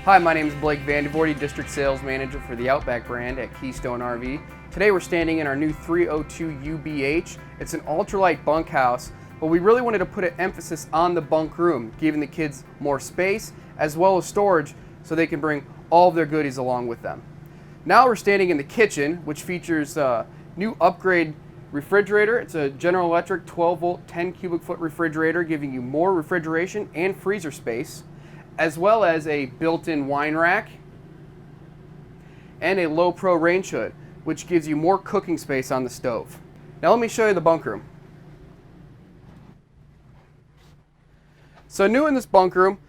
Hi, my name is Blake Vandevoorty, District Sales Manager for the Outback brand at Keystone RV. Today we're standing in our new 302 UBH. It's an ultralight bunkhouse, but we really wanted to put an emphasis on the bunk room, giving the kids more space as well as storage so they can bring all of their goodies along with them. Now we're standing in the kitchen, which features a new upgrade refrigerator. It's a General Electric 12 volt 10 cubic foot refrigerator, giving you more refrigeration and freezer space, as well as a built-in wine rack and a low pro range hood, which gives you more cooking space on the stove. Now let me show you the bunk room. So new in this bunk room,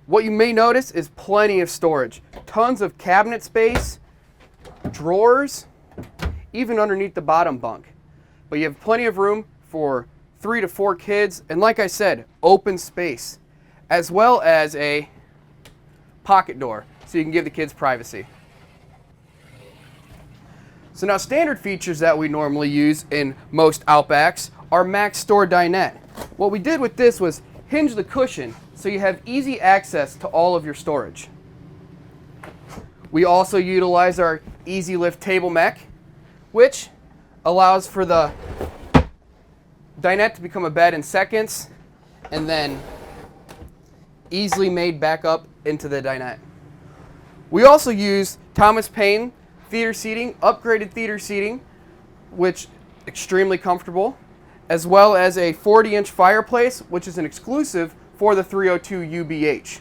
what you may notice is plenty of storage. Tons of cabinet space, drawers, even underneath the bottom bunk. But you have plenty of room for 3 to 4 kids, and like I said, open space, as well as a pocket door so you can give the kids privacy. So now standard features that we normally use in most Outbacks are max store dinette. What we did with this was hinge the cushion so you have easy access to all of your storage. We also utilize our easy lift table mech, which allows for the dinette to become a bed in seconds and then easily made back up into the dinette. We also use Thomas Paine theater seating, upgraded theater seating, which extremely comfortable, as well as a 40-inch fireplace, which is an exclusive for the 302 UBH.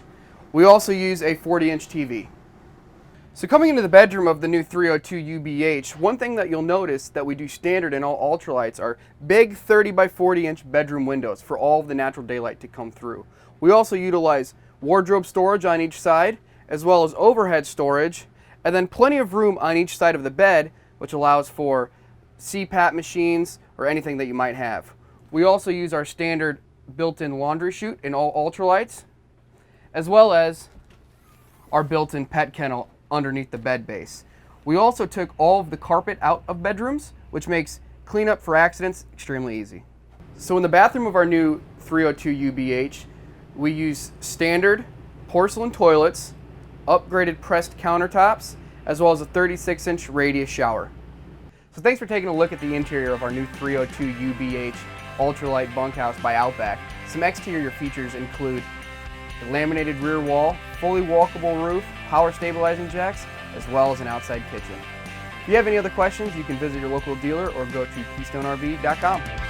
We also use a 40-inch TV. So coming into the bedroom of the new 302 UBH, one thing that you'll notice that we do standard in all ultralights are big 30 by 40 inch bedroom windows for all of the natural daylight to come through. We also utilize wardrobe storage on each side, as well as overhead storage, and then plenty of room on each side of the bed, which allows for CPAP machines or anything that you might have. We also use our standard built-in laundry chute in all ultralights, as well as our built-in pet kennel underneath the bed base. We also took all of the carpet out of bedrooms, which makes cleanup for accidents extremely easy. So in the bathroom of our new 302 UBH, we use standard porcelain toilets, upgraded pressed countertops, as well as a 36-inch radius shower. So thanks for taking a look at the interior of our new 302 UBH ultralight bunkhouse by Outback. Some exterior features include the laminated rear wall, fully walkable roof, power stabilizing jacks, as well as an outside kitchen. If you have any other questions, you can visit your local dealer or go to KeystoneRV.com.